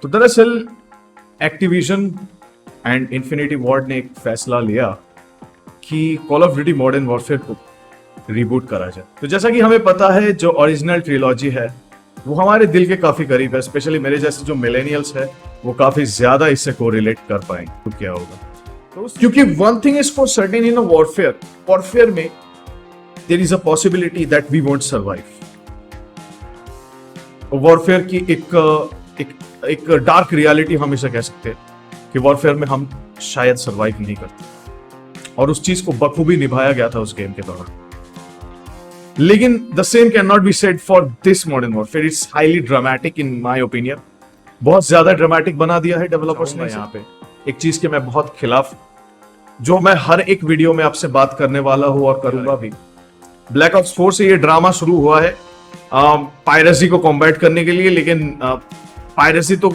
तो दरअसल Activision and infinity ward ने एक फैसला लिया कि Call of duty modern warfare को रिबूट करा जाए। तो जैसा कि हमें पता है जो ओरिजिनल ट्रिलॉजी है वो हमारे दिल के काफी करीब है, स्पेशली मेरे जैसे जो मिलेनियल्स है वो काफी ज्यादा इससे कोरिलेट कर पाएंगे। तो क्या होगा तो क्योंकि one thing is for certain in warfare में there is a possibility that we won't survive. Warfare की एक डार्क रियलिटी हम इसे कह सकते हैं कि वॉरफेयर में हम शायद सर्वाइव नहीं करते, और उस चीज को बखूबी निभाया गया था उस गेम के दौरान। लेकिन the same can not be said for this modern warfare. It's highly dramatic in my opinion. बहुत ज्यादा ड्रामेटिक बना दिया है डेवलपर्स ने यहाँ पे। एक चीज के मैं बहुत खिलाफ, जो मैं हर एक वीडियो में आपसे बात करने वाला हूं और करूंगा भी। ब्लैक ऑप्स 4 से ये ड्रामा शुरू हुआ है पायरेसी को कॉम्बैट करने के लिए, लेकिन पायरेसी तो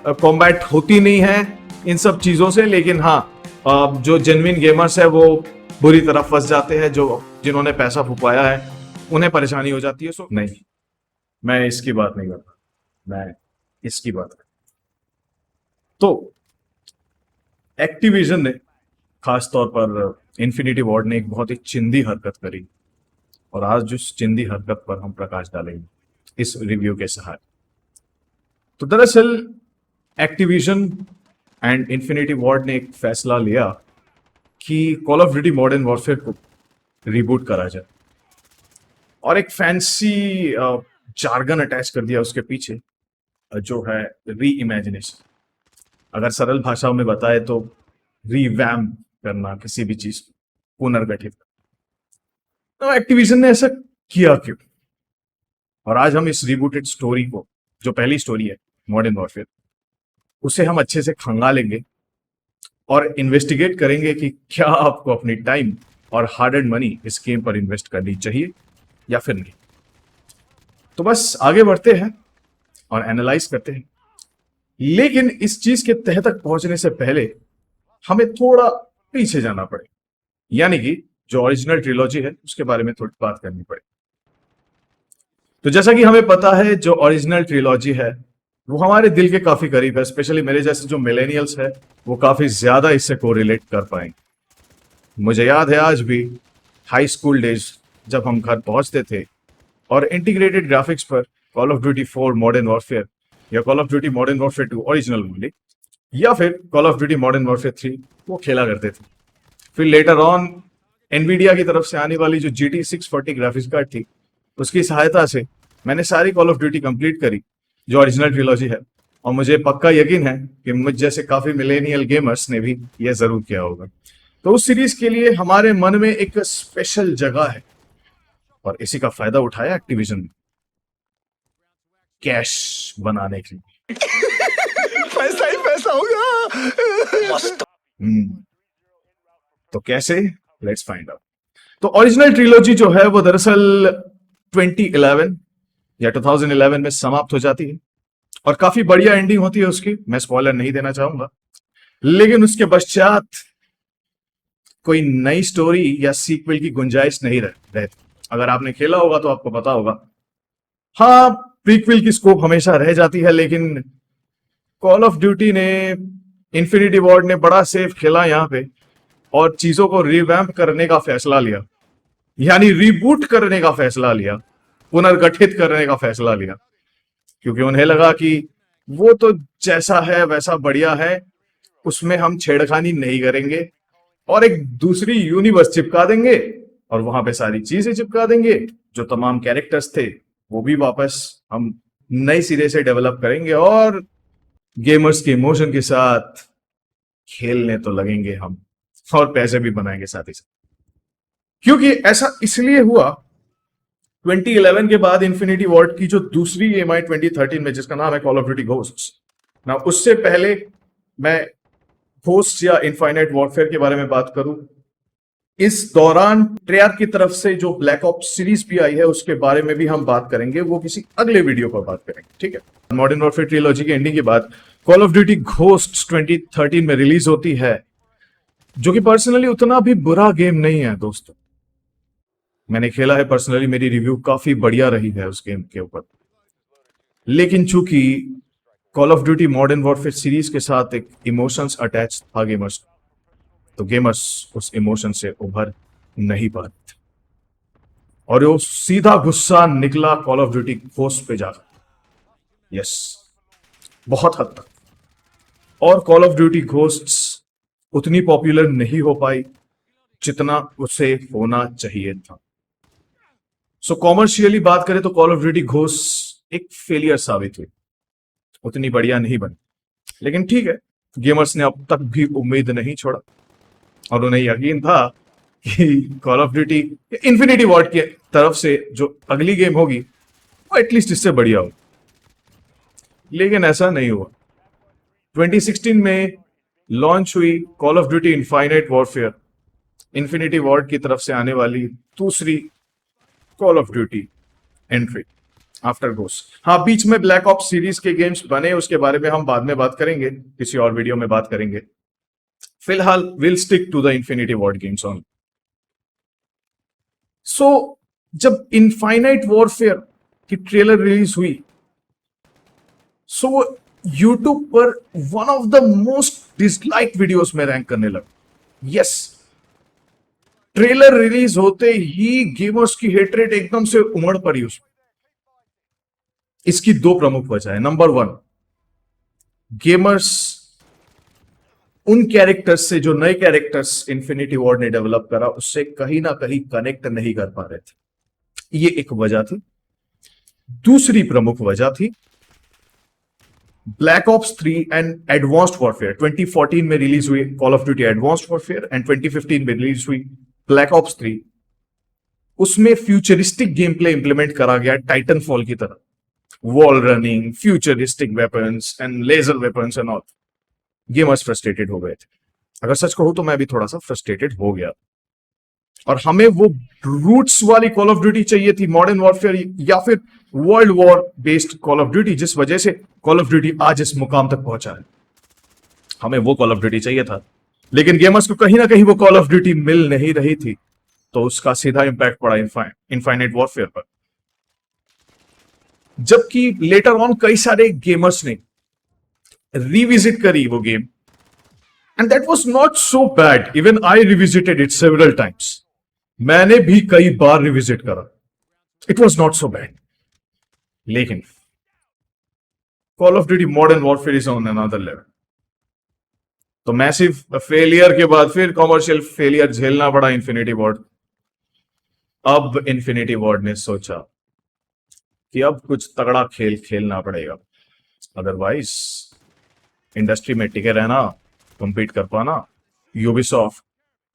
कॉम्बैट होती नहीं है इन सब चीजों से। लेकिन हाँ, जो जेन्युइन गेमर्स है वो बुरी तरह फंस जाते हैं, जो जिन्होंने पैसा फुपाया है उन्हें परेशानी हो जाती है। सो नहीं, मैं इसकी बात नहीं करता, मैं इसकी बात कर। तो एक्टिविजन ने, खास तौर पर इन्फिनिटी वॉर्ड ने एक बहुत ही चिंदी हरकत करी, और आज उस चिंदी हरकत पर हम प्रकाश डालेंगे इस रिव्यू के सहारे। तो दरअसल एक्टिविजन एंड इन्फिनिटी वॉर्ड ने एक फैसला लिया कि Call of duty modern warfare को रिबूट करा जाए, और एक फैंसी जार्गन अटैच कर दिया उसके पीछे, जो है री इमेजिनेशन। अगर सरल भाषाओं में बताए तो रीवैम्प करना, किसी भी चीज को पुनर्गठित। तो एक्टिविजन ने ऐसा किया क्यों? और आज हम इस रिबूटेड स्टोरी को, जो पहली स्टोरी है मॉडर्न वॉरफेयर, उसे हम अच्छे से खंगालेंगे और इन्वेस्टिगेट करेंगे कि क्या आपको अपनी टाइम और हार्ड एंड मनी इस गेम पर इन्वेस्ट करनी चाहिए या फिर नहीं। तो बस आगे बढ़ते हैं और एनालाइज करते हैं। लेकिन इस चीज के तह तक पहुंचने से पहले हमें थोड़ा पीछे जाना पड़े, यानी कि जो ओरिजिनल ट्रिलॉजी है उसके बारे में थोड़ी बात करनी पड़े। तो जैसा कि हमें पता है जो ओरिजिनल ट्रिलॉजी है वो हमारे दिल के काफी करीब है, स्पेशली मेरे जैसे जो मिलेनियल्स है वो काफी ज्यादा इससे कोरिलेट कर पाएंगे। मुझे याद है आज भी हाई स्कूल डेज जब हम घर पहुंचते थे और इंटीग्रेटेड ग्राफिक्स पर call of duty 4 modern warfare या call of duty modern warfare 2 original only या फिर call of duty modern warfare 3 वो खेला करते थे। फिर लेटर ऑन एनवीडिया की तरफ से आने वाली जो GT 640 ग्राफिक्स कार्ड थी उसकी सहायता से मैंने सारी कॉल ऑफ ड्यूटी कंप्लीट करी जो ओरिजिनल ट्रिलॉजी है, और मुझे पक्का यकीन है कि मुझ जैसे काफी मिलेनियल गेमर्स ने भी यह जरूर किया होगा। तो उस सीरीज के लिए हमारे मन में एक स्पेशल जगह है, और इसी का फायदा उठाया एक्टिविजन ने कैश बनाने के लिए। पैसा ही पैसा होगा। तो कैसे? Let's find out. तो ओरिजिनल ट्रिलॉजी जो है वो दरअसल 2011 या 2011 में समाप्त हो जाती है, और काफी बढ़िया एंडिंग होती है उसकी। मैं स्पॉइलर नहीं देना चाहूंगा, लेकिन उसके पश्चात कोई नई स्टोरी या सीक्वल की गुंजाइश नहीं रहती। अगर आपने खेला होगा तो आपको पता होगा। हाँ, प्रीक्वल की स्कोप हमेशा रह जाती है, लेकिन कॉल ऑफ ड्यूटी ने, इन्फिनिटी वॉर्ड ने बड़ा सेफ खेला यहाँ पे, और चीजों को रिवैम्प करने का फैसला लिया, यानी रिबूट करने का फैसला लिया, पुनर्गठित करने का फैसला लिया, क्योंकि उन्हें लगा कि वो तो जैसा है वैसा बढ़िया है, उसमें हम छेड़खानी नहीं करेंगे, और एक दूसरी यूनिवर्स चिपका देंगे और वहां पे सारी चीजें चिपका देंगे। जो तमाम कैरेक्टर्स थे वो भी वापस हम नए सिरे से डेवलप करेंगे, और गेमर्स के इमोशन के साथ खेलने तो लगेंगे हम, और पैसे भी बनाएंगे साथ ही साथ। क्योंकि ऐसा इसलिए हुआ 2011 के बाद इन्फिनिटी वॉर्ड की जो दूसरी गेम आई 2013 में, जिसका नाम है कॉल ऑफ ड्यूटी घोस्ट्स ना, उससे पहले मैं घोस्ट या इनफाइनाइट वॉरफेयर के बारे में बात करूं, इस दौरान ट्रेयर की तरफ से जो ब्लैक ऑप्स सीरीज भी आई है उसके बारे में भी हम बात करेंगे, वो किसी अगले वीडियो पर बात करेंगे, ठीक है। मॉडर्न वॉरफेयर ट्रिलॉजी के एंडिंग के बाद कॉल ऑफ ड्यूटी घोस्ट्स 2013 में रिलीज होती है, जो कि पर्सनली उतना भी बुरा गेम नहीं है दोस्तों। मैंने खेला है पर्सनली, मेरी रिव्यू काफी बढ़िया रही है उस गेम के ऊपर। लेकिन चूंकि call of duty modern warfare series के साथ एक इमोशंस अटैच था गेमर्स, तो गेमर्स उस इमोशन से उभर नहीं पा रहे थे और वो सीधा गुस्सा निकला कॉल ऑफ ड्यूटी घोस्ट पे जाकर। यस, बहुत हद तक। और कॉल ऑफ ड्यूटी घोस्ट्स उतनी पॉपुलर नहीं हो पाई जितना उसे होना चाहिए था। सो कॉमर्शियली बात करें तो कॉल ऑफ ड्यूटी घोस्ट एक फेलियर साबित हुई, उतनी बढ़िया नहीं बनी। लेकिन ठीक है, गेमर्स ने अब तक भी उम्मीद नहीं छोड़ा और उन्हें यकीन था कि Call of Duty Infinity Ward की तरफ से जो अगली गेम होगी वो एटलीस्ट इससे बढ़िया हो। लेकिन ऐसा नहीं हुआ। 2016 में लॉन्च हुई Call of Duty Infinite Warfare, Infinity Ward की तरफ से आने वाली दूसरी Call of Duty entry after Ghost. हाँ, बीच में ब्लैक ऑप्स सीरीज के गेम्स बने, उसके बारे में हम बाद में बात करेंगे, किसी और वीडियो में बात करेंगे। फिलहाल will stick to the infinity ward games on. So जब इनफाइनाइट वॉरफेयर की ट्रेलर रिलीज हुई, सो वो यूट्यूब पर one of the most dislike videos में रैंक करने लगा। यस, ट्रेलर रिलीज होते ही गेमर्स की हेटरेट एकदम से उमड़ पड़ी उसमें। इसकी दो प्रमुख वजह है। नंबर वन, गेमर्स उन कैरेक्टर्स से, जो नए कैरेक्टर्स इन्फिनिटी वॉर्ड ने डेवलप करा, उससे कहीं ना कहीं कनेक्ट नहीं कर पा रहे थे। ये एक वजह थी। दूसरी प्रमुख वजह थी black ops 3 and advanced warfare. 2014 में रिलीज हुई Call of duty advanced warfare and 2015 में रिलीज हुई ब्लैक ऑप्स 3। उसमें फ्यूचरिस्टिक गेम प्ले इंप्लीमेंट करा गया टाइटन फॉल की तरह, wall running, futuristic weapons and laser weapons and all. Gamers frustrated हो गए थे। अगर सच कहूं तो मैं भी थोड़ा सा फ्रस्ट्रेटेड हो गया, और हमें वो रूट्स वाली कॉल ऑफ ड्यूटी चाहिए थी, मॉडर्न वॉरफेयर या फिर world war based call of duty, जिस वजह से कॉल ऑफ ड्यूटी आज इस मुकाम तक पहुंचा है। हमें वो कॉल ऑफ ड्यूटी चाहिए था, लेकिन गेमर्स को कहीं ना कहीं वो कॉल ऑफ ड्यूटी मिल नहीं रही थी, तो उसका सीधा इंपैक्ट पड़ा इनफाइनाइट वॉरफेयर पर। जबकि लेटर ऑन कई सारे गेमर्स ने रिविजिट करी वो game, and that was not so bad. Even I revisited it several times. मैंने भी कई बार रिविजिट करा, it was not so bad. लेकिन call of duty modern warfare is on another level. तो मैसिव फेलियर के बाद फिर कॉमर्शियल फेलियर झेलना पड़ा इन्फिनिटी वॉर्ड। अब इन्फिनिटी वॉर्ड ने सोचा कि अब कुछ तगड़ा खेल खेलना पड़ेगा, अदरवाइज इंडस्ट्री में टिके रहना, कंपीट कर पाना, यूबीसॉफ्ट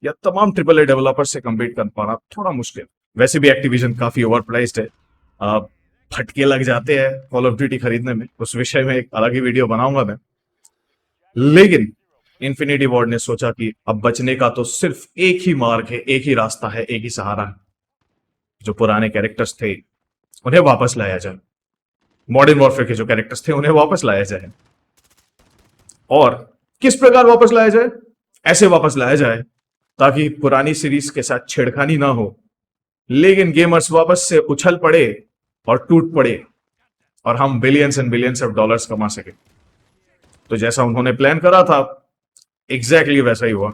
या तमाम ट्रिपल ए डेवलपर से कंपीट कर पाना थोड़ा मुश्किल। वैसे भी एक्टिविजन काफी ओवर प्राइस्ड है, फटके लग जाते हैं कॉल ऑफ ड्यूटी खरीदने में, उस विषय में एक अलग ही वीडियो बनाऊंगा मैं। लेकिन इन्फिनिटी वॉर्ड ने सोचा कि अब बचने का तो सिर्फ एक ही मार्ग है, एक ही रास्ता है, एक ही सहारा है। जो पुराने कैरेक्टर्स थे उन्हें वापस लाया जाए, मॉडर्न वॉरफेयर के जो कैरेक्टर्स थे उन्हें वापस लाया जाए। और किस प्रकार वापस लाया जाए? ऐसे वापस लाया जाए ताकि पुरानी सीरीज के साथ छेड़खानी ना हो, लेकिन गेमर्स वापस से उछल पड़े और टूट पड़े और हम billions and billions of dollars कमा सके। तो जैसा उन्होंने प्लान करा था एग्जैक्टली वैसा ही हुआ।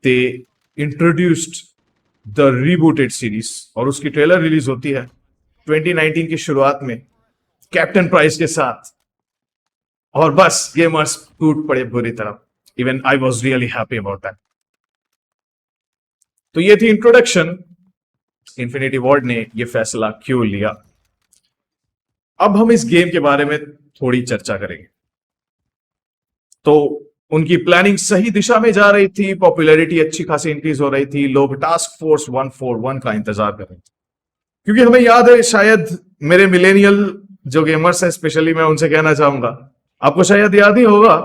दे इंट्रोड्यूस्ड द रीबूटेड सीरीज और उसकी ट्रेलर रिलीज होती है 2019 की शुरुआत में कैप्टन प्राइस के साथ, और बस गेमर्स टूट पड़े बुरी तरह। Even I was really happy about that. तो ये थी इंट्रोडक्शन, इन्फिनिटी वॉर्ड ने ये फैसला क्यों लिया। अब हम इस गेम के बारे में थोड़ी चर्चा करेंगे। तो उनकी प्लानिंग सही दिशा में जा रही थी, पॉपुलैरिटी अच्छी खासी इंक्रीज हो रही थी, लोग टास्क फोर्स 141 का इंतजार कर रहे थे। क्योंकि हमें याद है, शायद मेरे मिलेनियल जो गेमर्स हैं स्पेशली, मैं उनसे कहना चाहूंगा, आपको शायद याद ही होगा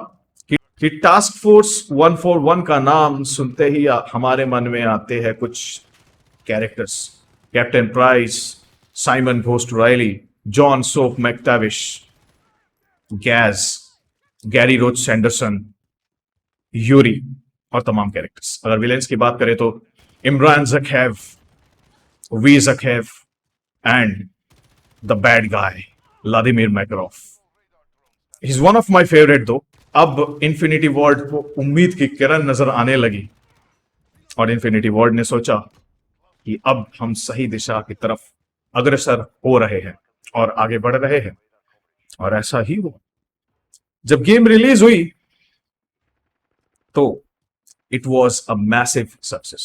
कि टास्क फोर्स 141 का नाम सुनते ही हमारे मन में आते हैं कुछ characters, captain Price, Simon Ghost Riley, John Soap MacTavish, Gaz, Gary Roach Sanderson, Yuri और तमाम कैरेक्टर्स। अगर विलेंस की बात करें तो इमरान जखेव, वी Zakhaev and the bad guy Vladimir Makarov. Is one of my favourite though. अब infinity ward को उम्मीद की किरण नजर आने लगी और इन्फिनिटी वॉर्ड ने सोचा कि अब हम सही दिशा की तरफ अग्रसर हो रहे हैं और आगे बढ़ रहे हैं, और ऐसा ही हुआ। जब गेम रिलीज हुई तो it was a massive success.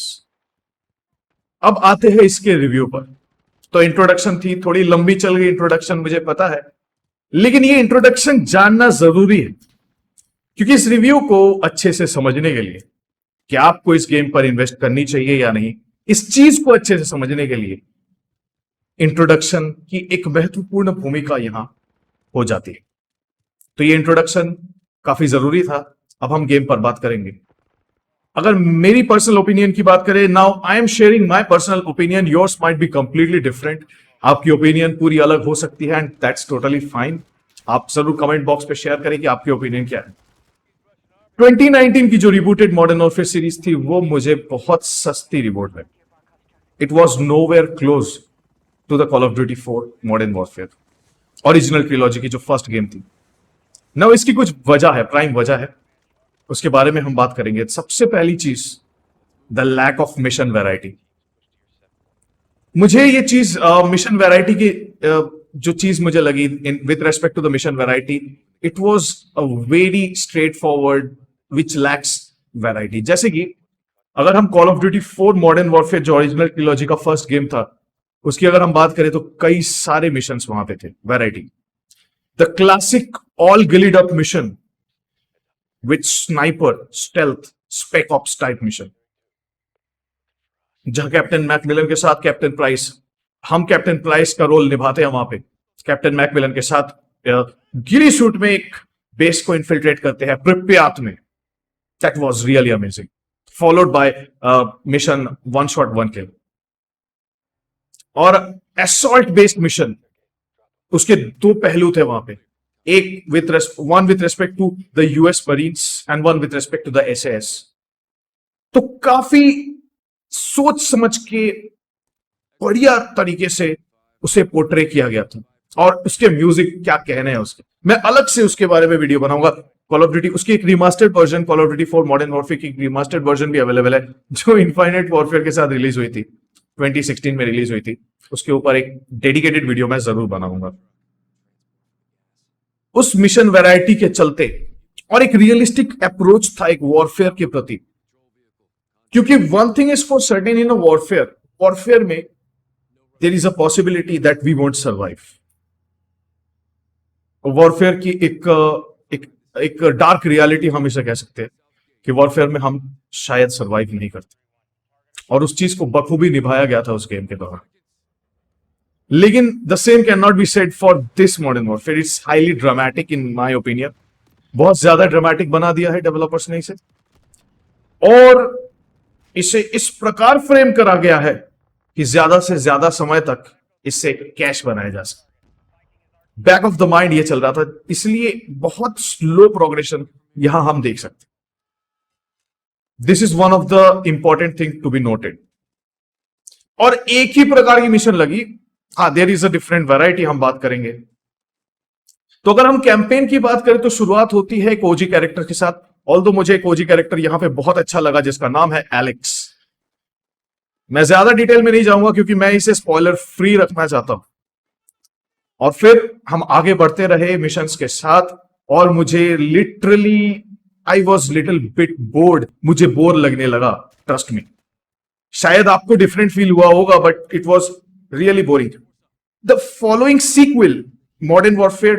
अब आते हैं इसके रिव्यू पर। तो इंट्रोडक्शन थी, थोड़ी लंबी चल गई इंट्रोडक्शन, मुझे पता है, लेकिन ये इंट्रोडक्शन जानना जरूरी है, क्योंकि इस रिव्यू को अच्छे से समझने के लिए कि आपको इस गेम पर इन्वेस्ट करनी चाहिए या नहीं, इस चीज को अच्छे से समझने के लिए इंट्रोडक्शन की एक महत्वपूर्ण भूमिका यहां हो जाती है। तो ये इंट्रोडक्शन काफी जरूरी था। अब हम गेम पर बात करेंगे। अगर मेरी पर्सनल ओपिनियन की बात करें, now I am sharing my personal opinion, yours might be completely different. आपकी ओपिनियन पूरी अलग हो सकती है एंड दैट्स टोटली फाइन। आप जरूर कमेंट बॉक्स पे शेयर करें कि आपकी ओपिनियन क्या है। 2019 की जो रिबूटेड मॉडर्न वॉरफेयर सीरीज थी वो मुझे बहुत सस्ती रिबूट लगी। It was nowhere close to the Call of duty 4 modern Warfare original trilogy की जो फर्स्ट गेम थी। नाउ इसकी कुछ वजह है, प्राइम वजह है, उसके बारे में हम बात करेंगे। सबसे पहली चीज, the lack of mission variety. मुझे ये चीज मिशन वैरायटी की जो चीज मुझे लगी with respect to the mission variety, it was a very straightforward which lacks variety. जैसे कि अगर हम Call of duty 4 modern Warfare जो ओरिजिनल ट्रिलॉजी का फर्स्ट गेम था, उसकी अगर हम बात करें तो कई सारे मिशंस वहां पे थे, variety. The classic all ghillied up mission with sniper, stealth, spec ops type mission, जहां कैप्टन मैकमिलन के साथ कैप्टन प्राइस, हम कैप्टन प्राइस का रोल निभाते हैं वहां पे, कैप्टन मैकमिलन के साथ गिरी सूट में एक बेस को इन्फिल्ट्रेट करते हैं प्रिप्यात में। That was really amazing, followed by mission one shot one kill. और असॉल्ट बेस्ड मिशन, उसके दो पहलू थे वहां पे, एक one with respect to the US Marines and one with respect to the SAS. तो काफी सोच समझ के बढ़िया तरीके से उसे पोर्ट्रे किया गया था, और उसके म्यूजिक क्या कहने हैं उसके, मैं अलग से उसके बारे में वीडियो बनाऊंगा। कॉल ऑफ ड्यूटी, उसकी एक remastered version, call of duty 4 modern warfare की रिमास्टर्ड वर्जन भी अवेलेबल है, जो इनफाइनाइट वॉरफेयर के साथ रिलीज हुई थी, 2016 में रिलीज हुई थी। उसके ऊपर एक डेडिकेटेड वीडियो मैं जरूर बनाऊंगा। उस मिशन वैरायटी के चलते और एक रियलिस्टिक अप्रोच था एक वॉरफेयर के प्रति, क्योंकि one thing is for certain in a warfare में there is a possibility that we won't survive. Warfare की एक डार्क रियलिटी हम इसे कह सकते हैं कि वॉरफेयर में हम शायद सर्वाइव नहीं करते, और उस चीज को बखूबी निभाया गया था उस गेम के दौरान। लेकिन the same can not be said for this modern warfare. It's highly dramatic in my opinion, बहुत ज्यादा ड्रामेटिक बना दिया है डेवलपर्स ने इसे, और इसे इस प्रकार फ्रेम करा गया है कि ज्यादा से ज्यादा समय तक इससे कैश बनाया जा सके। बैक ऑफ द माइंड ये चल रहा था, इसलिए बहुत स्लो प्रोग्रेशन यहां हम देख सकते। This is one of the important thing to be noted. और एक ही प्रकार की मिशन लगी, हाँ there is a different variety, हम बात करेंगे। तो अगर हम कैंपेन की बात करें तो शुरुआत होती है एक ओजी कैरेक्टर के साथ। ऑल्दो मुझे एक ओजी कैरेक्टर यहां पे बहुत अच्छा लगा, जिसका नाम है एलेक्स। मैं ज्यादा डिटेल में नहीं जाऊंगा क्योंकि मैं इसे स्पॉइलर फ्री रखना चाहता हूं। और फिर हम आगे बढ़ते रहे मिशंस के साथ, और मुझे literally I was little bit board, मुझे बोर लगने लगा, ट्रस्ट मी। शायद आपको डिफरेंट फील हुआ होगा, but it was really boring. The following sequel, Modern warfare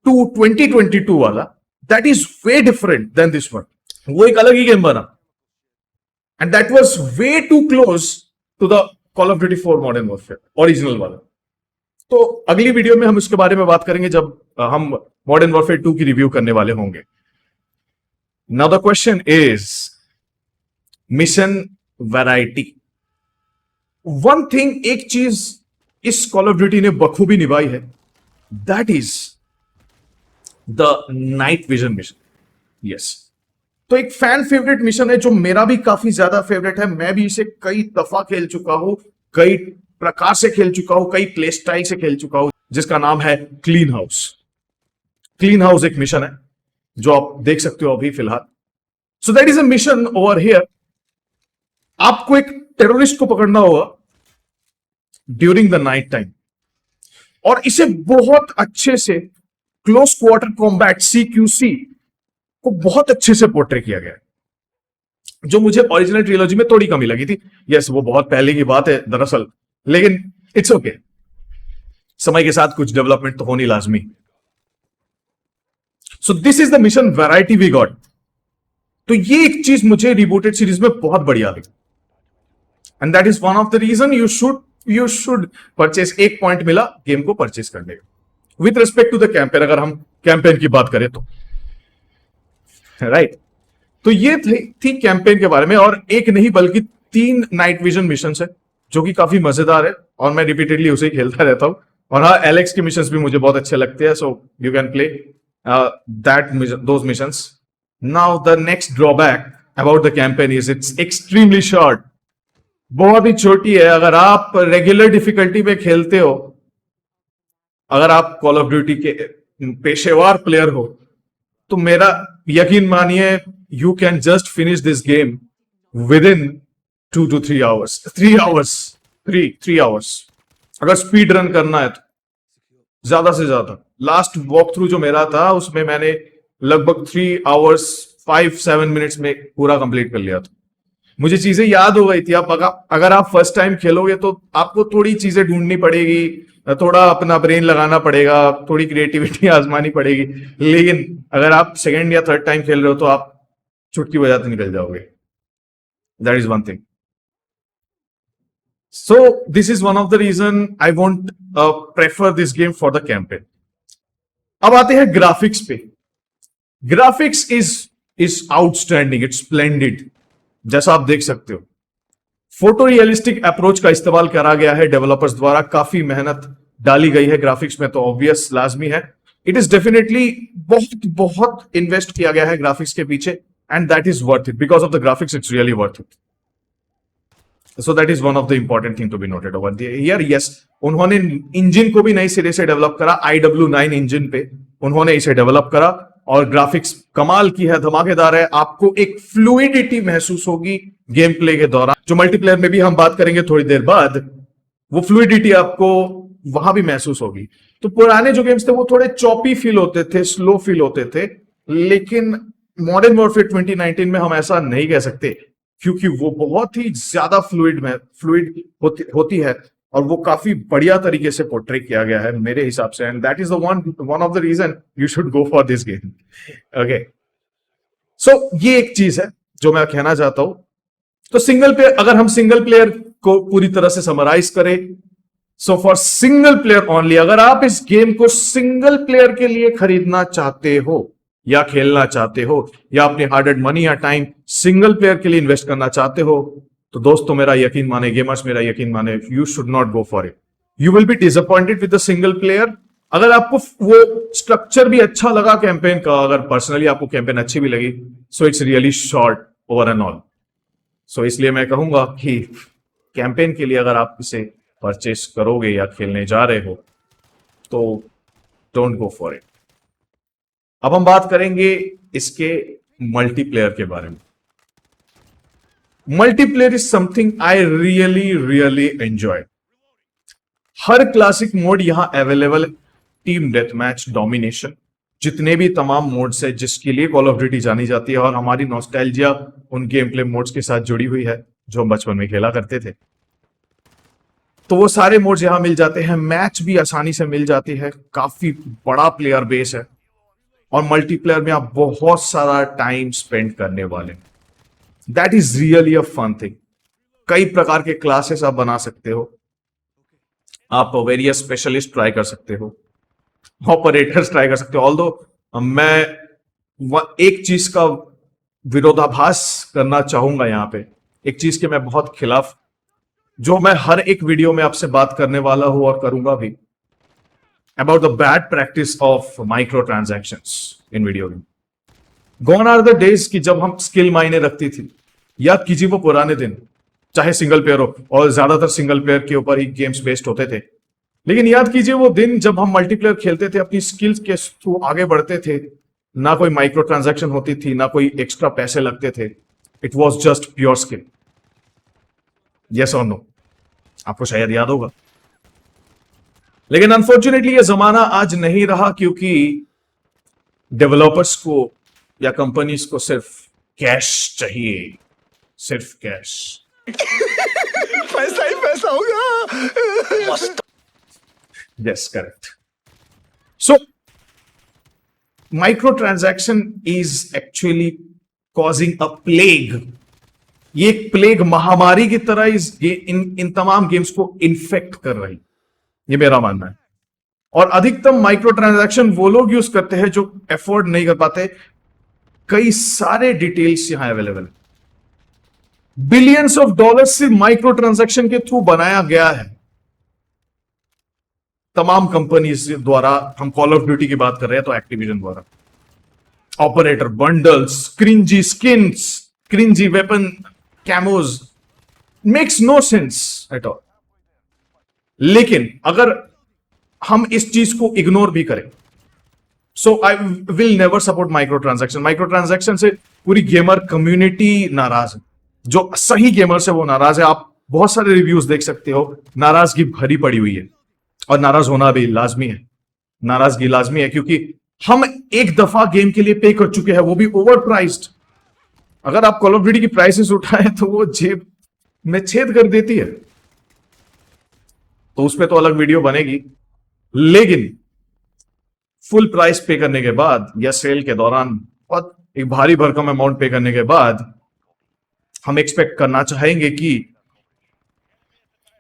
2 2022 वाला, that is way different than this one. वो एक अलग ही गेम बना, and that was way too close to the Call of duty 4 modern Warfare original वाला। तो अगली video में हम उसके बारे में बात करेंगे जब हम मॉडर्न वॉरफेयर 2 की रिव्यू करने वाले होंगे। Now the question is mission variety. One thing, एक चीज इस कॉल ऑफ ड्यूटी ने बखूबी निभाई है, that is the night vision mission. Yes, तो एक फैन फेवरेट मिशन है जो मेरा भी काफी ज्यादा फेवरेट है। मैं भी इसे कई दफा खेल चुका हूं, कई प्रकार से खेल चुका हूं, कई प्ले स्टाइल से खेल चुका हूं, जिसका नाम है क्लीन हाउस। क्लीन हाउस एक मिशन है जो आप देख सकते हो अभी फिलहाल। सो that is a mission over here. आपको एक टेररिस्ट को पकड़ना होगा ड्यूरिंग द नाइट टाइम, और इसे बहुत अच्छे से क्लोज क्वार्टर कॉम्बैट CQC को बहुत अच्छे से पोर्ट्रे किया गया है, जो मुझे ओरिजिनल ट्रिलॉजी में थोड़ी कमी लगी थी। यस, वो बहुत पहले की बात है दरअसल, लेकिन इट्स ओके। समय के साथ कुछ डेवलपमेंट तो होनी लाजमी। So this is the mission variety we got. तो ये एक चीज मुझे रिबूटेड सीरीज में बहुत बढ़िया लगी, and that is one of the reason you should purchase. एक पॉइंट मिला गेम को परचेस करने का with respect to the campaign, अगर हम कैंपेन की बात करें तो, राइट। तो ये थी कैंपेन के बारे में, और एक नहीं बल्कि 3 नाइट विजन मिशन है जो कि काफी मजेदार है, और मैं रिपीटेडली उसे खेलता रहता हूं। और हाँ, एलेक्स के मिशंस भी मुझे बहुत अच्छे लगते हैं, so you can play those missions. Now the next drawback about the campaign is it's extremely short. बहुत ही छोटी है। अगर आप रेगुलर डिफिकल्टी में खेलते हो, अगर आप कॉल ऑफ ड्यूटी के पेशेवर प्लेयर हो, तो मेरा यकीन मानिए you can just finish this game with in 2 to 3 hours, 3 hours अगर स्पीड रन करना है तो, ज्यादा से ज्यादा। लास्ट वॉक थ्रू जो मेरा था उसमें मैंने लगभग 3 hours 5-7 मिनट्स में पूरा कंप्लीट कर लिया था। मुझे चीजें याद हो गई थी। आप अगर आप फर्स्ट टाइम खेलोगे तो आपको थोड़ी चीजें ढूंढनी पड़ेगी, थोड़ा अपना ब्रेन लगाना पड़ेगा, थोड़ी क्रिएटिविटी आजमानी पड़ेगी। लेकिन अगर आप सेकंड या थर्ड टाइम खेल रहे हो तो आप चुटकी बजाते निकल जाओगे। That is one thing. So this is one of the reason I won't prefer this game for the campaign. अब आते हैं ग्राफिक्स पे। Graphics is outstanding, it's splendid. जैसा आप देख सकते हो, फोटो रियलिस्टिक अप्रोच का इस्तेमाल करा गया है डेवलपर्स द्वारा। काफी मेहनत डाली गई है ग्राफिक्स में, तो ऑब्वियस लाजमी है। इट इज डेफिनेटली बहुत बहुत इन्वेस्ट किया गया है ग्राफिक्स के पीछे, and that is worth it. Because of the graphics it's really worth it. So that is one of the important thing to be noted over here. Yes, उन्होंने engine को भी नई सिरे से डेवलप करा। IW9 इंजन पे उन्होंने इसे डेवलप करा, और ग्राफिक्स कमाल की है, धमाकेदार है। आपको एक फ्लूइडिटी महसूस होगी गेम प्ले के दौरान, जो मल्टीप्लेयर में भी हम बात करेंगे थोड़ी देर बाद। वो फ्लूइडिटी आपको वहां भी महसूस होगी। तो पुराने जो गेम्स थे वो थोड़े चॉपी फील होते थे, स्लो फील होते थे, लेकिन मॉडर्न वॉरफेयर 2019 में हम ऐसा नहीं कह सकते, क्योंकि वो बहुत ही ज्यादा फ्लूइड होती है, और वो काफी बढ़िया तरीके से पोर्ट्रे किया गया है मेरे हिसाब से। And that is the one of the reason you should go for this game. Okay, so ये एक चीज है जो मैं कहना चाहता हूं। तो सिंगल प्लेयर, अगर हम सिंगल प्लेयर को पूरी तरह से समराइज करें, so for single player only, अगर आप इस गेम को सिंगल प्लेयर के लिए खरीदना चाहते हो या खेलना चाहते हो, या अपने हार्ड एंड मनी या टाइम सिंगल प्लेयर के लिए इन्वेस्ट करना चाहते हो, तो दोस्तों मेरा यकीन माने, गेमर्स मेरा यकीन माने, you should not go for it. You will be disappointed with the single player. अगर आपको वो स्ट्रक्चर भी अच्छा लगा कैंपेन का, अगर पर्सनली आपको कैंपेन अच्छी भी लगी, so it's really short over and all. So इसलिए मैं कहूंगा कि कैंपेन के लिए अगर आप इसे परचेस करोगे या खेलने जा रहे हो, तो डोंट गो फॉर इट। अब हम बात करेंगे इसके मल्टीप्लेयर के बारे में। Multiplayer is something I really enjoy. Her classic mode यहां अवेलेबल है। टीम डेथ मैच, डोमिनेशन, जितने भी तमाम मोड्स है जिसके लिए कॉल ऑफ ड्यूटी जानी जाती है, और हमारी नॉस्टैल्जिया उन गेम प्ले मोड्स के साथ जुड़ी हुई है जो हम बचपन में खेला करते थे। तो वो सारे मोड्स यहां मिल जाते हैं। मैच भी आसानी से मिल जाती है। काफी बड़ा प्लेयर बेस है, और मल्टीप्लेयर में आप बहुत सारा टाइम स्पेंड करने वाले हैं। That is really a fun thing. कई प्रकार के क्लासेस आप बना सकते हो, आप वेरियस स्पेशलिस्ट ट्राई कर सकते हो, ऑपरेटर्स ट्राई कर सकते हो। ऑल्दो मैं एक चीज का विरोधाभास करना चाहूंगा यहां पे, एक चीज के मैं बहुत खिलाफ, जो मैं हर एक वीडियो में आपसे बात करने वाला हूं और करूंगा भी, about the bad practice of microtransactions in video game. Gone are the days कि जब हम स्किल मायने रखती थी। याद कीजिए वो पुराने दिन, चाहे सिंगल प्लेयर हो, और ज्यादातर सिंगल प्लेयर के ऊपर ही गेम्स बेस्ड होते थे। लेकिन याद कीजिए वो दिन जब हम मल्टीप्लेयर खेलते थे, अपनी स्किल्स के थ्रू आगे बढ़ते थे, ना कोई माइक्रो ट्रांजैक्शन होती थी, ना कोई एक्स्ट्रा पैसे लगते थे। It was just pure skill. Yes और नो? आपको शायद याद होगा। लेकिन अनफॉर्चुनेटली ये जमाना आज नहीं रहा, क्योंकि डेवलपर्स को या कंपनीज को सिर्फ कैश चाहिए, सिर्फ कैश। पैसा ही पैसा होगा। मस्त। Yes, correct. So, microtransaction is actually causing a plague. ये एक प्लेग महामारी की तरह इन तमाम गेम्स को इन्फेक्ट कर रही, ये मेरा मानना है। और अधिकतम माइक्रो ट्रांजैक्शन वो लोग यूज करते हैं जो एफोर्ड नहीं कर पाते। कई सारे डिटेल्स यहां अवेलेबल है। बिलियंस ऑफ डॉलर्स से माइक्रो ट्रांजैक्शन के थ्रू बनाया गया है तमाम कंपनीज द्वारा। हम कॉल ऑफ ड्यूटी की बात कर रहे हैं तो एक्टिविजन द्वारा। Operator bundles, cringy skins, cringy weapon, camos, makes no sense at all. लेकिन अगर हम इस चीज को इग्नोर भी करें, so I will never support micro transaction. Micro transaction से पूरी गेमर कम्युनिटी नाराज है। जो सही गेमर्स है वो नाराज है। आप बहुत सारे रिव्यूज देख सकते हो, नाराजगी भरी पड़ी हुई है। और नाराज होना भी लाजमी है, नाराजगी लाजमी है, क्योंकि हम एक दफा गेम के लिए पे कर चुके हैं, वो भी ओवर प्राइस्ड। अगर आप कॉल ऑफ ड्यूटी की प्राइसेस उठाएं तो वो जेब में छेद कर देती है। तो उस पर तो अलग वीडियो बनेगी। लेकिन फुल प्राइस पे करने के बाद या सेल के दौरान बहुत एक भारी भरकम अमाउंट पे करने के बाद हम एक्सपेक्ट करना चाहेंगे कि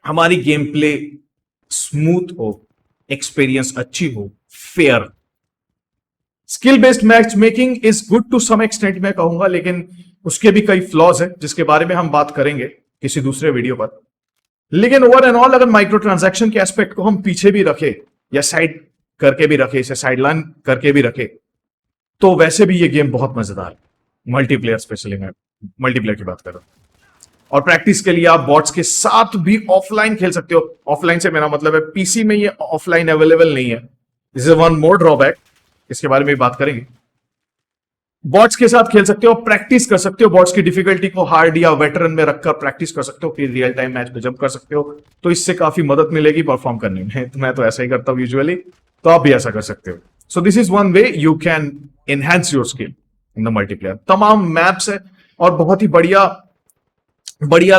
हमारी गेम प्ले स्मूथ हो, एक्सपीरियंस अच्छी हो, fair. Skill based matchmaking is good to some extent मैं कहूंगा, लेकिन उसके भी कई फ्लॉज है जिसके बारे में हम बात करेंगे किसी दूसरे वीडियो पर। लेकिन ओवर एंड ऑल अगर माइक्रो ट्रांजैक्शन के एस्पेक्ट को हम पीछे भी रखे या साइड करके भी रखे, इसे साइडलाइन करके भी रखे, तो वैसे भी ये गेम बहुत मजेदार है। मल्टीप्लेयर, स्पेशली मैं मल्टीप्लेयर की बात कर रहा हूं। और प्रैक्टिस के लिए आप बॉट्स के साथ भी ऑफलाइन खेल सकते हो। ऑफलाइन से मेरा मतलब है पीसी में ये ऑफलाइन अवेलेबल नहीं है। This is one more drawback, इसके बारे में भी बात करेंगे। बॉट्स के साथ खेल सकते हो, प्रैक्टिस कर सकते हो, बॉट्स की डिफिकल्टी को हार्ड या वेटरन में रखकर प्रैक्टिस कर सकते हो, फिर रियल टाइम मैच में जंप कर सकते हो। तो इससे काफी मदद मिलेगी परफॉर्म करने में। तो मैं तो ऐसा ही करता हूं यूजुअली, तो आप भी ऐसा कर सकते हो। सो this is one way you can enhance your skill in the multiplayer. तमाम मैप्स है और बहुत ही बढ़िया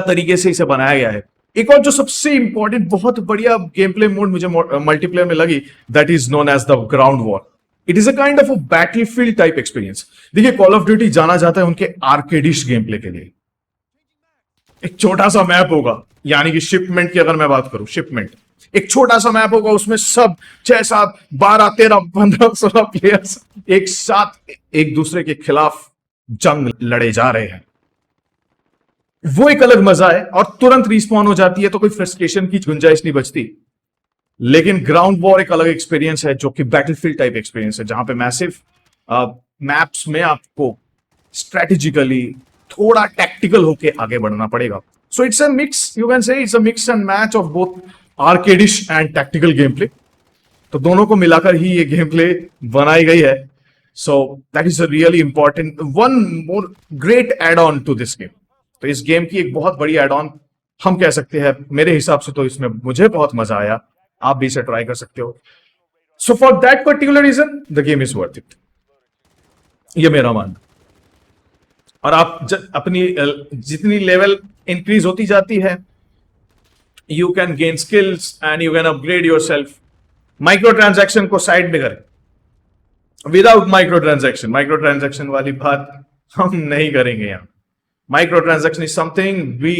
तरीके से इसे बनाया गया है। एक और जो सबसे इंपॉर्टेंट बहुत बढ़िया गेम प्ले मोड मुझे मल्टीप्लेयर में लगी, that is known as the Ground War. It is a kind of a Battlefield type experience. देखिए, कॉल ऑफ ड्यूटी जाना जाता है उनके आर्केडिश गेम प्ले के लिए। एक छोटा सा मैप होगा, यानी कि शिपमेंट की अगर मैं बात करूं, शिपमेंट एक छोटा सा मैप होगा, उसमें सब 6, 7, 12, 13, 15, 16 प्लेयर्स एक साथ एक दूसरे के खिलाफ जंग लड़े जा रहे हैं। वो एक अलग मजा है और तुरंत रिस्पॉन हो जाती है, तो कोई फ्रस्ट्रेशन की गुंजाइश नहीं बचती। लेकिन ग्राउंड वॉर एक अलग एक्सपीरियंस है, जो कि बैटलफील्ड टाइप एक्सपीरियंस है, जहां पे मैसिव मैप्स में आपको स्ट्रेटेजिकली थोड़ा टैक्टिकल होके आगे बढ़ना पड़ेगा। So it's a mix, you can say it's a mix and match of both arcadish and tactical game play. तो दोनों को मिलाकर ही ये गेम प्ले बनाई गई है। So that is a really important one more great add on to this game. तो इस गेम की एक बहुत बड़ी एड ऑन हम कह सकते हैं, मेरे हिसाब से तो इसमें मुझे बहुत मजा आया। आप भी इसे ट्राई कर सकते हो। So for that particular reason the game is worth it, ये मेरा मानना। और आप अपनी जितनी लेवल इंक्रीज होती जाती है, you can gain skills and you can upgrade your self. Micro transaction को साइड में करें। विदाउट माइक्रो ट्रांजैक्शन वाली बात हम नहीं करेंगे यहां। Micro transaction is something we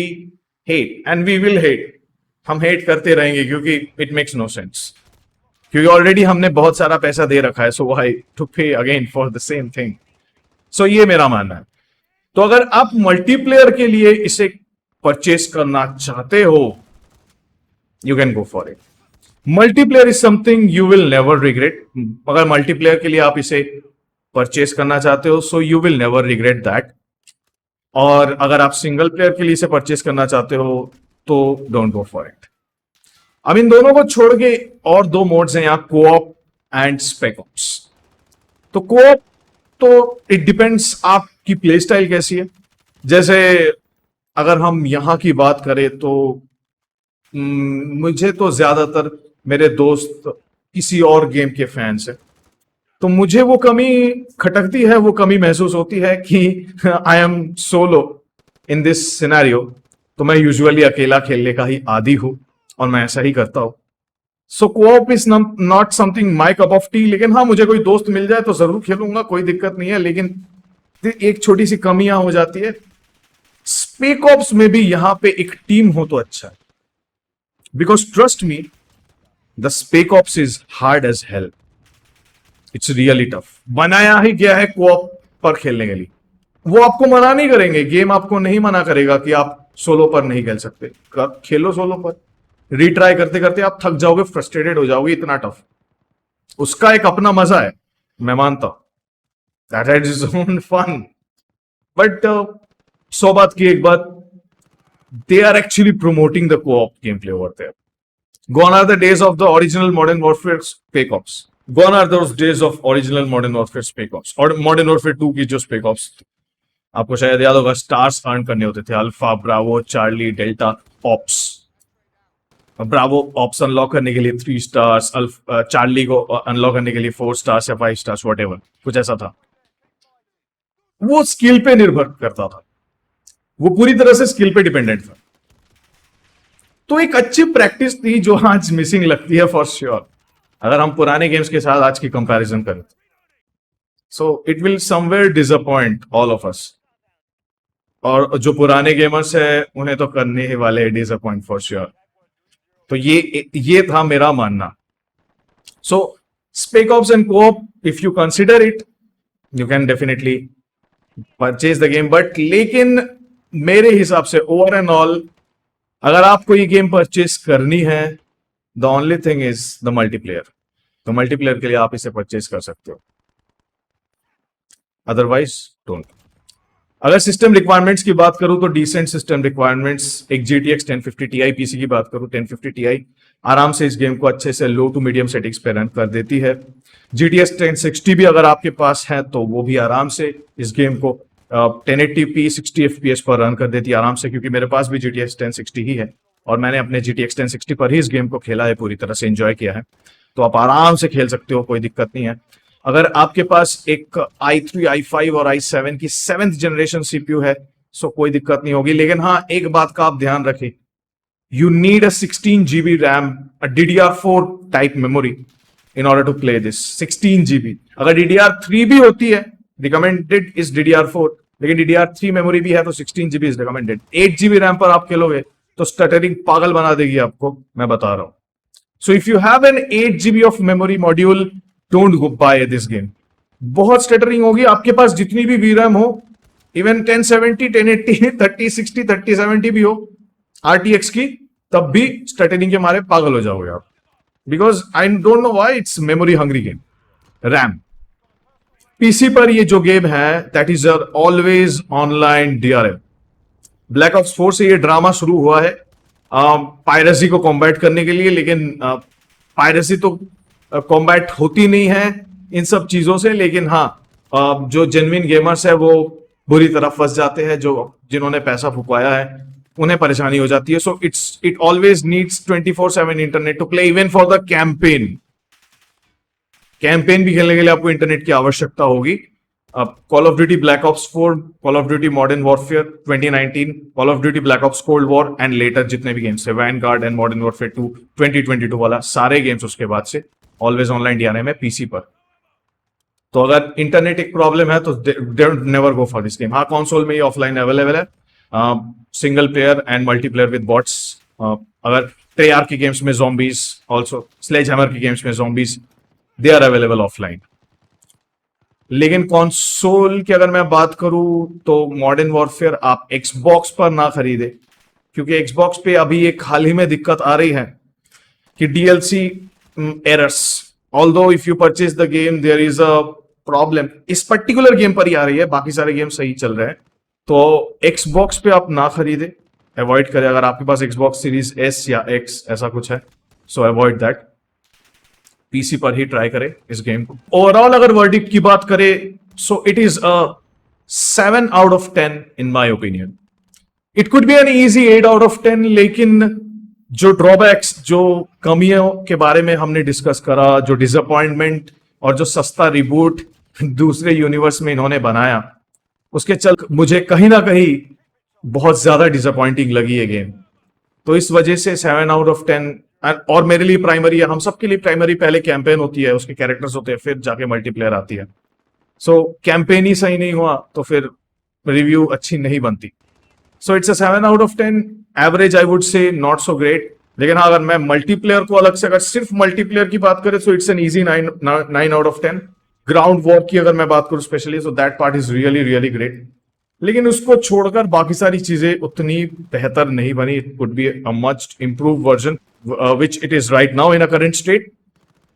hate and we will hate. हम हेट करते रहेंगे क्योंकि इट मेक्स नो सेंस, क्योंकि ऑलरेडी हमने बहुत सारा पैसा दे रखा है। So why to pay again for the same thing. So ये मेरा मानना है। तो अगर आप मल्टीप्लेयर के लिए इसे परचेस करना चाहते हो, you can go for it. Multiplayer is something you will never regret. अगर मल्टीप्लेयर के लिए आप इसे परचेस करना चाहते हो, so you will never regret that. और अगर आप सिंगल प्लेयर के लिए इसे परचेस करना चाहते हो, तो डोंट गो फॉर इट। अब इन दोनों को छोड़ के और दो मोड्स हैं यहाँ, कोऑप एंड स्पेक ऑप्स। तो कोऑप तो इट डिपेंड्स आपकी प्ले स्टाइल कैसी है। जैसे अगर हम यहां की बात करें तो मुझे तो ज्यादातर मेरे दोस्त किसी और गेम के फैंस हैं, तो मुझे वो कमी खटकती है, वो कमी महसूस होती है कि I am solo in this scenario. तो मैं यूजुअली अकेला खेलने का ही आदी हूं और मैं ऐसा ही करता हूं। So co-op is not something my cup of tea, लेकिन हाँ मुझे कोई दोस्त मिल जाए तो जरूर खेलूंगा, कोई दिक्कत नहीं है। लेकिन एक छोटी सी कमी यहां हो जाती है, स्पेक ऑप्स में भी यहां पे एक टीम हो तो अच्छा है, because trust me the Spec Ops is hard as hell. It's really tough. बनाया ही गया है कोऑप पर खेलने के लिए। वो आपको मना नहीं करेंगे, गेम आपको नहीं मना करेगा कि आप सोलो पर नहीं खेल सकते, खेलो सोलो पर। रिट्राई करते करते आप थक जाओगे, फ्रस्ट्रेटेड हो जाओगे, इतना टफ। उसका एक अपना मजा है, मैं मानता हूं, that has its own fun. But 100 बात की एक बात, they are actually promoting the co-op gameplay over there. Gone are the days of the original Modern Warfare Spec Ops. Gone are those days of original Modern Warfare Spec Ops और Modern Warfare 2 की जो Spec Ops थी, आपको शायद याद होगा, stars earn करने होते थे, alpha, Bravo, Charlie, delta, ops. Bravo ops unlock करने के लिए 3 स्टार्स, चार्ली को अनलॉक करने के लिए 4 स्टार्स या 5 स्टार्स, व्हाटएवर, कुछ ऐसा था। वो स्किल पे निर्भर करता था, वो पूरी तरह से स्किल पे डिपेंडेंट था। तो एक अच्छी प्रैक्टिस थी जो आज मिसिंग लगती है फॉर श्योर, अगर हम पुराने गेम्स के साथ आज की कंपैरिजन करें। So it will somewhere disappoint all of us, और जो पुराने गेमर्स है उन्हें तो करने ही वाले डिसअपॉइंट फॉर श्योर। तो ये था मेरा मानना। So spec ops and co-op, if you consider it, you can definitely purchase the game. But लेकिन मेरे हिसाब से ओवर एंड ऑल, अगर आपको ये गेम परचेज करनी है, the only thing is the multiplayer. तो मल्टीप्लेयर के लिए आप इसे परचेज कर सकते हो, अदरवाइज डोंट। अगर सिस्टम रिक्वायरमेंट्स की बात करूं तो डिसेंट सिस्टम रिक्वायरमेंट्स, एक GTX 1050 Ti पीसी की बात करूं, 1050 Ti आराम से इस गेम को अच्छे से लो टू मीडियम सेटिंग्स पे रन कर देती है। GTX 1060 भी अगर आपके पास है तो वो भी आराम से इस गेम को 1080p 60 FPS पर रन कर देती है आराम से, क्योंकि मेरे पास भी GTX 1060 ही है और मैंने अपने GTX 1060 पर ही इस गेम को खेला है, पूरी तरह से एंजॉय किया है। तो आप आराम से खेल सकते हो, कोई दिक्कत नहीं है। अगर आपके पास एक i3, i5 और i7 की 7th जनरेशन CPU है, सो कोई दिक्कत नहीं होगी। लेकिन हाँ, एक बात का आप ध्यान रखें, you need a 16 GB RAM, a DDR4 type memory in order to play this. 16 GB, अगर DDR3 भी होती है, रिकमेंडेड इज DDR4, लेकिन DDR3 मेमोरी भी है तो 16 GB is recommended. 8 GB RAM पर आप खेलोगे तो स्टटरिंग पागल बना देगी आपको, मैं बता रहा हूं। So if you have an 8 GB of memory module, don't go buy this game. बहुत स्टटरिंग होगी, आपके पास जितनी भी VRAM हो, इवन 1070, 1080, 3060, 3070 भी हो RTX की, तब भी स्टटरिंग के मारे पागल हो जाओगे आप, because I don't know why, it's memory hungry game. RAM PC पर ये जो गेम है, that is always online DRM। Black Ops 4 से ये ड्रामा शुरू हुआ है पायरेसी को कॉम्बैट करने के लिए, लेकिन पायरेसी तो कॉम्बैट होती नहीं है इन सब चीजों से। लेकिन हाँ, जो जेन्युइन गेमर्स है वो बुरी तरह फंस जाते हैं, जो जिन्होंने पैसा फुकवाया है उन्हें परेशानी हो जाती है। So it always needs 24/7 internet to play, even for the campaign. Campaign भी खेलने के लिए आपको इंटरनेट की आवश्यकता होगी। Call of Duty Black Ops 4, Call of duty modern Warfare 2019, Call of Duty Black Ops Cold War and later जितने भी गेम्स है, वैनगार्ड एंड मॉडर्न वॉरफेयर 2 2022 वाला, सारे गेम्स उसके बाद से ऑलवेज ऑनलाइन DRM है पीसी पर। तो अगर इंटरनेट एक प्रॉब्लम है तो never go for this game. हाँ, कंसोल में ये ऑफलाइन अवेलेबल है, single player and multiplayer with bots. अगर ट्रेआर की गेम्स में ज़ॉम्बीज, ऑल्सो स्लेजहैमर की गेम्स में zombies, they are available offline. लेकिन कंसोल की अगर मैं बात करूं तो मॉडर्न वॉरफेयर आप एक्सबॉक्स पर ना खरीदे, क्योंकि एक्सबॉक्स पे अभी एक हाल ही में दिक्कत आ रही है कि DLC errors, although if you purchase the game there is a problem, इस पर्टिकुलर गेम पर ही आ रही है, बाकी सारे गेम सही चल रहे हैं। तो एक्सबॉक्स पे आप ना खरीदे, अवॉइड करें। अगर आपके पास Xbox सीरीज S या X ऐसा कुछ है सो अवॉइड दैट, पीसी पर ही ट्राई करें इस गेम को। ओवरऑल अगर वर्डिक्ट की बात करें so it is a 7 out of 10 in my opinion. It could be an easy 8 out of 10, लेकिन जो ड्रॉबैक्स, जो कमियों के बारे में हमने डिस्कस करा, जो डिसअपॉइंटमेंट और जो सस्ता रिबूट दूसरे यूनिवर्स में इन्होंने बनाया, उसके चल मुझे कहीं ना कहीं बहुत ज्यादा डिसअपॉइंटिंग लगी ये गेम। तो इस वजह से 7 आउट ऑफ 10। और मेरे लिए प्राइमरी, हम सबके लिए प्राइमरी पहले कैंपेन होती है, उसके कैरेक्टर्स होते हैं, फिर जाके मल्टीप्लेयर आती है। सो कैंपेन ही सही नहीं हुआ तो फिर रिव्यू अच्छी नहीं बनती। सो it's a 7 out of 10। Average I would say not so great. लेकिन हाँ, अगर मैं मल्टीप्लेयर को अलग से, अगर सिर्फ मल्टीप्लेयर की बात करें तो it's an easy 9 out of 10। Ground war की अगर मैं बात करूं specially, so that part is really really great. लेकिन उसको छोड़कर बाकी सारी चीजें उतनी बेहतर नहीं बनी। It would be a much improve version which it is right now in a current state.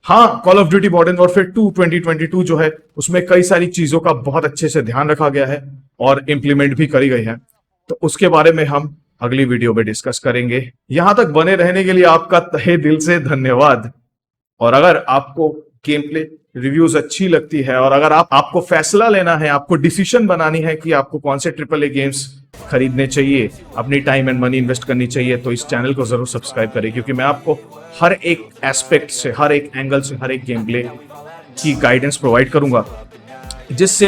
हाँ, call of duty modern warfare 2 2022 जो है, उसमें कई सारी चीजों का बहुत अच्छे से ध्यान रखा गया है और इंप्लीमेंट भी करी गई है। तो उसके बारे में हम अगली वीडियो में डिस्कस करेंगे। यहां तक बने रहने के लिए आपका तहे दिल से धन्यवाद। और अगर आपको गेम प्ले रिव्यूज अच्छी लगती है और अगर आपको फैसला लेना है, आपको डिसीजन बनानी है कि आपको कौन से AAA गेम्स खरीदने चाहिए, अपनी टाइम एंड मनी इन्वेस्ट करनी चाहिए, तो इस चैनल को जरूर सब्सक्राइब करें, क्योंकि मैं आपको हर एक एस्पेक्ट से, हर एक एंगल से, हर एक गेम प्ले की गाइडेंस प्रोवाइड करूंगा, जिससे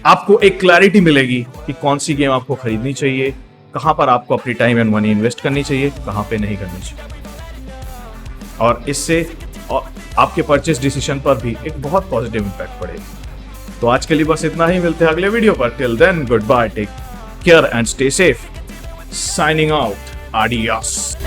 आपको एक क्लैरिटी मिलेगी कि कौन सी गेम आपको खरीदनी चाहिए, कहां पर आपको अपनी टाइम एंड मनी इन्वेस्ट करनी चाहिए, कहां पे नहीं करनी चाहिए। और इससे आपके परचेस डिसीजन पर भी एक बहुत पॉजिटिव इंपैक्ट पड़ेगा। तो आज के लिए बस इतना ही, मिलते हैं अगले वीडियो पर। Till then, good bye, take care and stay safe. Signing out, आडियास।